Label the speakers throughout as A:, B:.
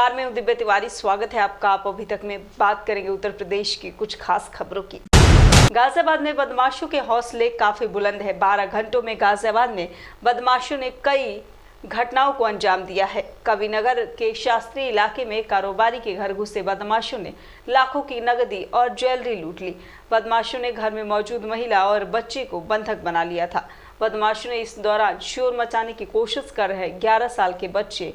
A: नमस्कार, मैं हूं दिव्या तिवारी। स्वागत है आपका। आप अभी तक में बात करेंगे उत्तर प्रदेश की कुछ खास खबरों की। गाजियाबाद में बदमाशों के हौसले काफी बुलंद है। 12 घंटों में गाजियाबाद में बदमाशों ने कई घटनाओं को अंजाम दिया है। कविनगर के शास्त्री इलाके में कारोबारी के घर घुसे बदमाशों ने लाखों की नकदी और ज्वेलरी लूट ली। बदमाशों ने घर में मौजूद महिला और बच्चे को बंधक बना लिया था। बदमाशों ने इस दौरान शोर मचाने की कोशिश कर रहे 11 साल के बच्चे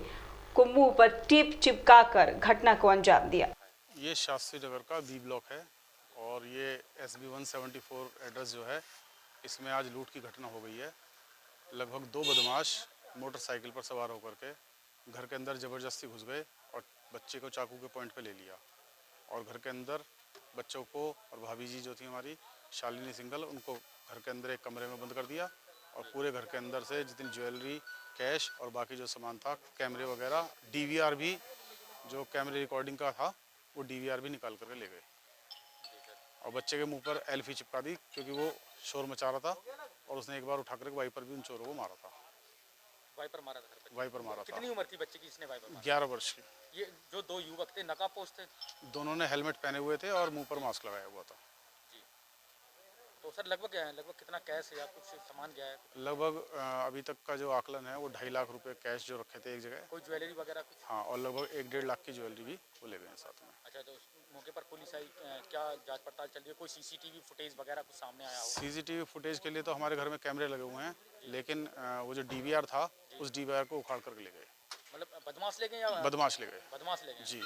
A: को मुंह पर टेप चिपकाकर घटना को अंजाम दिया।
B: ये शास्त्री नगर का बी ब्लॉक है और ये SB 174 एड्रेस जो है, इसमें आज लूट की घटना हो गई है। लगभग 2 बदमाश मोटरसाइकिल पर सवार होकर के घर के अंदर ज़बरदस्ती घुस गए और बच्चे को चाकू के पॉइंट पे ले लिया और घर के अंदर बच्चों को और भाभी जी जो थी हमारी शालिनी सिंगल, उनको घर के अंदर एक कमरे में बंद कर दिया और पूरे घर के अंदर से जितनी ज्वेलरी, कैश और बाकी जो सामान था, कैमरे वगैरह, DVR भी, जो कैमरे रिकॉर्डिंग का था वो DVR भी निकाल करके ले गए और बच्चे के मुंह पर एल्फी चिपका दी क्योंकि वो शोर मचा रहा था और उसने एक बार उठा करके वाइपर भी उन चोरों को मारा था।
C: वाइपर मारा था?
B: वाइपर मारा था।
C: कितनी उम्र थी बच्चे की जिसने वाइपर मारा?
B: 11 वर्ष की।
C: ये जो 2 युवक थे नकाबपोश थे?
B: दोनों ने हेलमेट पहने हुए थे और मुंह पर मास्क लगाया हुआ था।
C: जी। तो सर लगभग कितना कैश है या कुछ सामान गया है?
B: लगभग अभी तक का जो आकलन है वो 2.5 लाख रुपए कैश जो रखे थे एक जगह।
C: कोई ज्वेलरी वगैरह कुछ?
B: हाँ, और लगभग 1-1.5 लाख की ज्वेलरी भी वो ले गए साथ में।
C: अच्छा, तो उस मौके पर पुलिस आई, क्या जांच पड़ताल चल रही है? कोई CCTV फुटेज वगैरह कुछ सामने आया हो?
B: CCTV फुटेज के लिए तो हमारे घर में कैमरे लगे हुए हैं, लेकिन वो जो DVR था उस DVR को उखाड़ करके ले गए।
C: मतलब बदमाश ले गए या
B: बदमाश ले गए?
C: बदमाश ले गए
B: जी,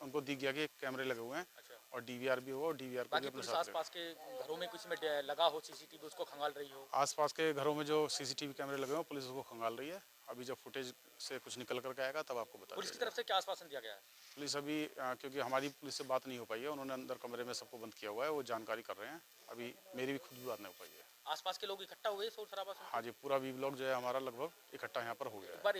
B: उनको दिख गया कि कैमरे लगे हुए हैं
C: अच्छा,
B: और DVR भी होगा और DVR को भी
C: बाकी
B: अपने
C: पुलिस
B: साथ ले गए।
C: आसपास के घरों में कुछ में लगा हो CCTV, उसको खंगाल रही हो?
B: आसपास के घरों में जो CCTV कैमरे लगे हुए हैं, पुलिस उसको खंगाल रही है। अभी जब फुटेज से कुछ निकल करके आएगा तब आपको बता
C: पुलिस की
B: दिया
C: तरफ से क्या आश्वासन दिया गया है?
B: जाएगा। पुलिस अभी क्योंकि हमारी पुलिस से बात नहीं हो पाई है, उन्होंने अंदर कमरे में सबको बंद किया हुआ है, वो जानकारी कर रहे हैं। अभी मेरी भी खुद भी बात नहीं हो पाई है।
C: आसपास के लोग इकट्ठा हुए शोर शराबा सुन?
B: हाँ जी, पूरा बी ब्लॉक जो है हमारा लगभग इकट्ठा यहाँ पर हो गया
C: एक
B: है।
C: बार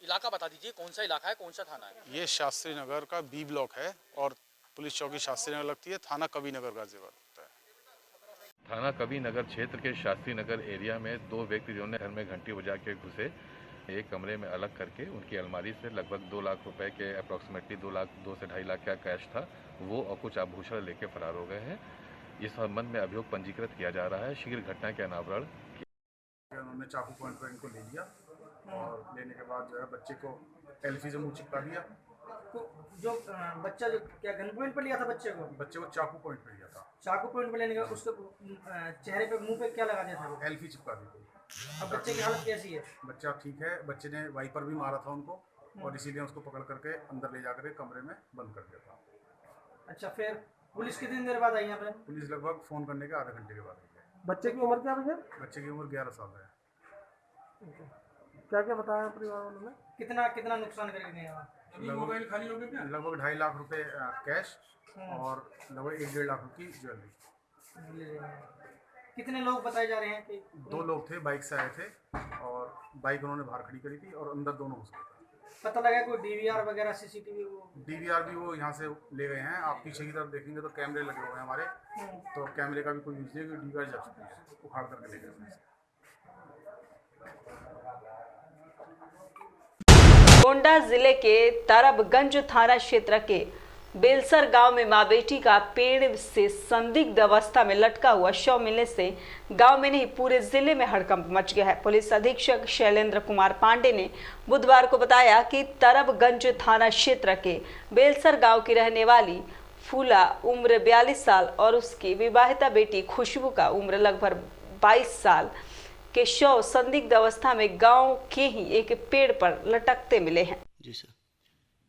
C: इलाका बता दीजिए, कौन सा इलाका है, कौन सा थाना है?
B: ये शास्त्री नगर का बी ब्लॉक है और पुलिस चौकी शास्त्री नगर लगती है। थाना कविनगर गाजियाबाद होता है।
D: थाना कविनगर क्षेत्र के शास्त्री नगर एरिया में 2 व्यक्ति जो घर में घंटी बजा के घुसे, एक कमरे में अलग करके उनकी अलमारी से लगभग 2 लाख रुपए के अप्रॉक्सीमेटली 2 से 2.5 लाख का कैश था, वो और कुछ आभूषण लेके फरार हो गए हैं। इस संबंध में अभियोग पंजीकृत किया जा रहा है। शीघ्र घटना के अनावरण
B: उन्होंने चाकू पॉइंट पर इनको ले लिया और लेने के बाद जो है बच्चे को एल्फी से मुंह चिपका दिया।
E: तो जो बच्चा जो क्या गन पॉइंट पर लिया था
B: बच्चे को चाकू पॉइंट पर लिया था।
E: चाकू पॉइंट पर लेने का उसके चेहरे पे मुंह पे क्या लगा दिया था वो?
B: एल्फी चिपका दी थी।
E: अब बच्चे की हालत कैसी है?
B: बच्चा ठीक है। बच्चे ने वाइपर भी मारा था उनको और इसीलिए उसको पकड़ करके अंदर ले जाकर कमरे में बंद कर दिया था।
E: अच्छा, फिर पुलिस कितनी देर बाद आई यहाँ पे?
B: पुलिस लगभग फ़ोन करने के आधे घंटे के बाद आई है।
E: बच्चे की उम्र क्या भैया?
B: बच्चे की उम्र 11 साल है।
E: क्या क्या बताया परिवार वालों ने? कितना कितना नुकसान करके गए वहाँ?
B: मोबाइल खाली हो गया। लगभग 2.5 लाख रुपए कैश और लगभग 1-1.5 लाख की ज्वेलरी।
E: कितने लोग बताए जा रहे हैं कि?
B: 2 लोग थे, बाइक से आए थे और बाइक उन्होंने बाहर खड़ी करी थी और अंदर दोनों घुस गए थे।
E: पता लगा कोई DVR वगैरह CCTV?
B: DVR भी वो यहाँ से ले गए हैं। आप पीछे की तरफ देखेंगे तो कैमरे लगे हुए हैं हमारे, तो कैमरे का भी कोई यूज नहीं है, DVR जा चुकी है, उखाड़ करके ले गए।
A: गोंडा जिले के तरबगंज थाना क्षेत्र के बेलसर गांव में मां बेटी का पेड़ से संदिग्ध अवस्था में लटका हुआ शव मिलने से गांव में नहीं पूरे जिले में हड़कंप मच गया है। पुलिस अधीक्षक शैलेंद्र कुमार पांडे ने बुधवार को बताया कि तरबगंज थाना क्षेत्र के बेलसर गांव की रहने वाली फूला उम्र 42 साल और उसकी विवाहिता बेटी खुशबू का उम्र लगभग 22 साल के शव संदिग्ध अवस्था में गांव के ही एक पेड़ पर लटकते मिले हैं।
F: जी सर,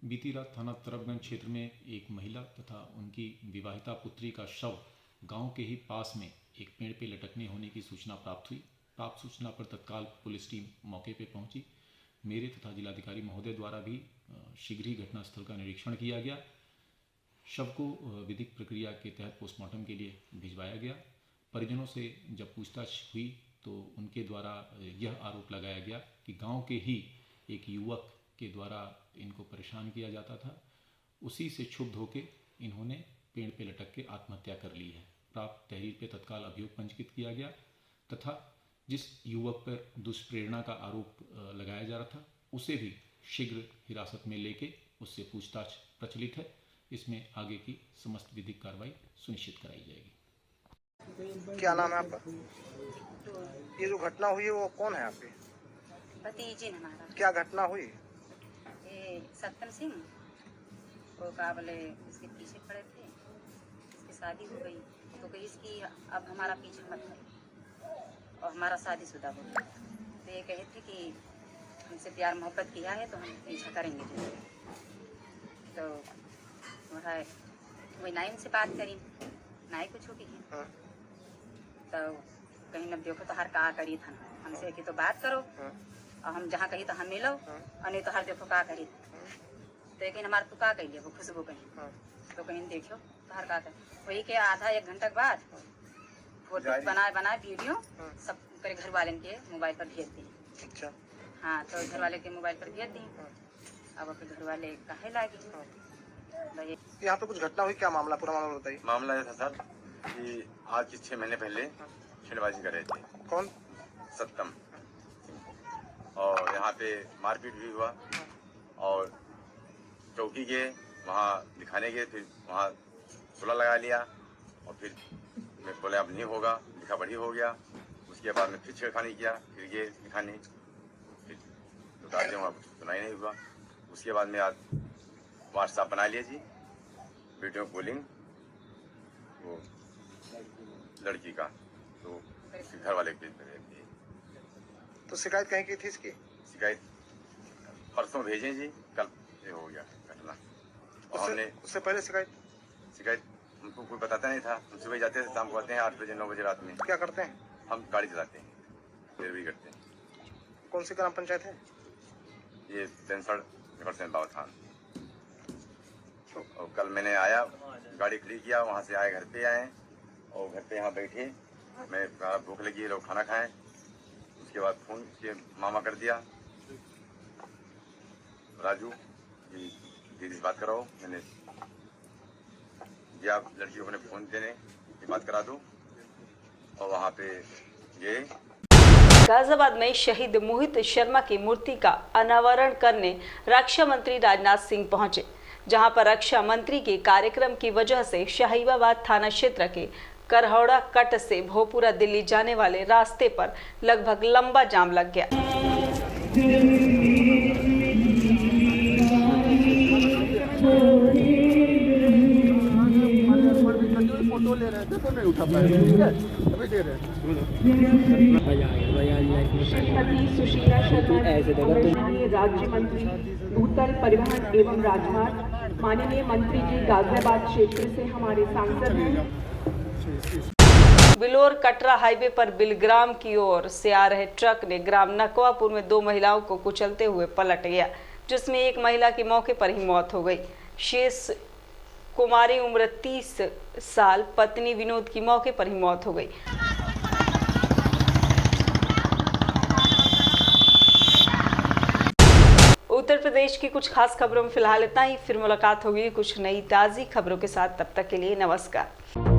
F: बीती रात थाना तरबगंज क्षेत्र में एक महिला तथा उनकी विवाहिता पुत्री का शव गांव के ही पास में एक पेड़ पे लटकने होने की सूचना प्राप्त हुई। प्राप्त सूचना पर तत्काल पुलिस टीम मौके पर पहुंची। मेरे तथा जिलाधिकारी महोदय द्वारा भी शीघ्र ही घटनास्थल का निरीक्षण किया गया। शव को विधिक प्रक्रिया के तहत पोस्टमार्टम के लिए भिजवाया गया। परिजनों से जब पूछताछ हुई तो उनके द्वारा यह आरोप लगाया गया कि गांव के ही एक युवक के द्वारा इनको परेशान किया जाता था। उसी से क्षुब्ध होकर इन्होंने पेड़ पे लटक के आत्महत्या कर ली है। प्राप्त तहरीर पे तत्काल अभियोग पंजीकृत किया गया तथा जिस युवक पर दुष्प्रेरणा का आरोप लगाया जा रहा था उसे भी शीघ्र हिरासत में लेके उससे पूछताछ प्रचलित है। इसमें आगे की समस्त विधिक कार्रवाई सुनिश्चित कराई जाएगी।
G: क्या नाम है आपका? ये जो घटना हुई है वो कौन है आपके?
H: भतीजी ने हमारा।
G: क्या घटना हुई?
H: ये सत्यम सिंह वो का बोले इसके पीछे खड़े थे, इसकी शादी हो गई तो कही इसकी अब हमारा पीछे मत करो और हमारा शादीशुदा हो गया। तो ये कहे थे कि हमसे प्यार मोहब्बत किया है तो हम पीछा करेंगे तुझे। तो वही नाइम से बात करी, नाई कुछ हो गई
G: हाँ।
H: तो कहीं न देखो तो हर का करी था हमसे कि तो बात करो और हम जहाँ कही तो हम मिलो और नहीं तो हर देखो का करी। तो लेकिन हमारे तो का कही वो खुशबू कहीं तो कहीं देखो तो हर का कर वही के आधा एक घंटा के बाद फोटो बनाए वीडियो सब करे घर वाले के मोबाइल पर भेज दी।
G: अच्छा।
H: हाँ तो घर वाले के मोबाइल पर भेज दी। अब अपने घर वाले कहे लागी।
G: यहाँ पे कुछ घटना हुई, क्या मामला, पूरा मामला बताइए।
I: मामला यह था सर कि आज से 6 महीने पहले छिड़बाजी कर रहे थे।
G: कौन?
I: सत्यम। और यहाँ पे मारपीट भी हुआ और चौकी गए, वहाँ दिखाने गए, फिर वहाँ सुलह लगा लिया और फिर मैं बोले अब नहीं होगा, लिखा पढ़ी हो गया। उसके बाद में फिर छेड़खानी किया, फिर गए दिखाने, फिर बताते वहाँ सुनाई नहीं हुआ। उसके बाद में आज व्हाट्सएप बना लिया जी, वीडियो कॉलिंग वो लड़की का, तो घर वाले भेज दिए।
G: तो शिकायत कहीं की थी इसकी?
I: शिकायत परसों भेजें जी, कल ये हो गया घटना। और हमने
G: उससे पहले शिकायत
I: हमको कोई बताता नहीं था। हम सुबह जाते थे, शाम को आते हैं 8 बजे 9 बजे रात में।
G: क्या करते हैं?
I: हम गाड़ी चलाते हैं, फिर भी करते हैं।
G: कौन सी ग्राम पंचायत है?
I: ये पेंसड़ बाबा थान। और कल मैंने आया, गाड़ी खड़ी किया, वहाँ से आए, घर पे आए और घर पे यहाँ बैठे। मैं कहा भूख लगी है, लोग खाना खाएं। उसके बाद फ़ोन के मामा कर दिया राजू कि दीदी से बात कराओ। मैंने दिया लड़कियों को फ़ोन देने की बात करा दूँ और वहाँ पे गए।
A: गाजियाबाद में शहीद मोहित शर्मा की मूर्ति का अनावरण करने रक्षा मंत्री राजनाथ सिंह पहुंचे, जहां पर रक्षा मंत्री के कार्यक्रम की वजह से शाहीबाबाद थाना क्षेत्र के करहौड़ा कट से भोपुरा दिल्ली जाने वाले रास्ते पर लगभग लंबा जाम लग गया।
J: फोटो ले रहे थे तो नहीं उठा पाए, ठीक है अभी दे रहे
K: श्रीमती सुशीला शर्मा माननीय राज्य मंत्री भूतल परिवहन एवं राजमार्ग, माननीय मंत्री जी गाजियाबाद क्षेत्र से हमारे सांसद हैं।
A: बिलोर कटरा हाईवे पर बिलग्राम की ओर से आ रहे ट्रक ने ग्राम नकवापुर में 2 महिलाओं को कुचलते हुए पलट गया, जिसमें एक महिला की मौके पर ही मौत हो गई। शेष कुमारी उम्र 30 साल पत्नी विनोद की मौके पर ही मौत हो गई। उत्तर प्रदेश की कुछ खास खबरों में फिलहाल इतना ही। फिर मुलाकात होगी कुछ नई ताज़ी खबरों के साथ। तब तक के लिए नमस्कार।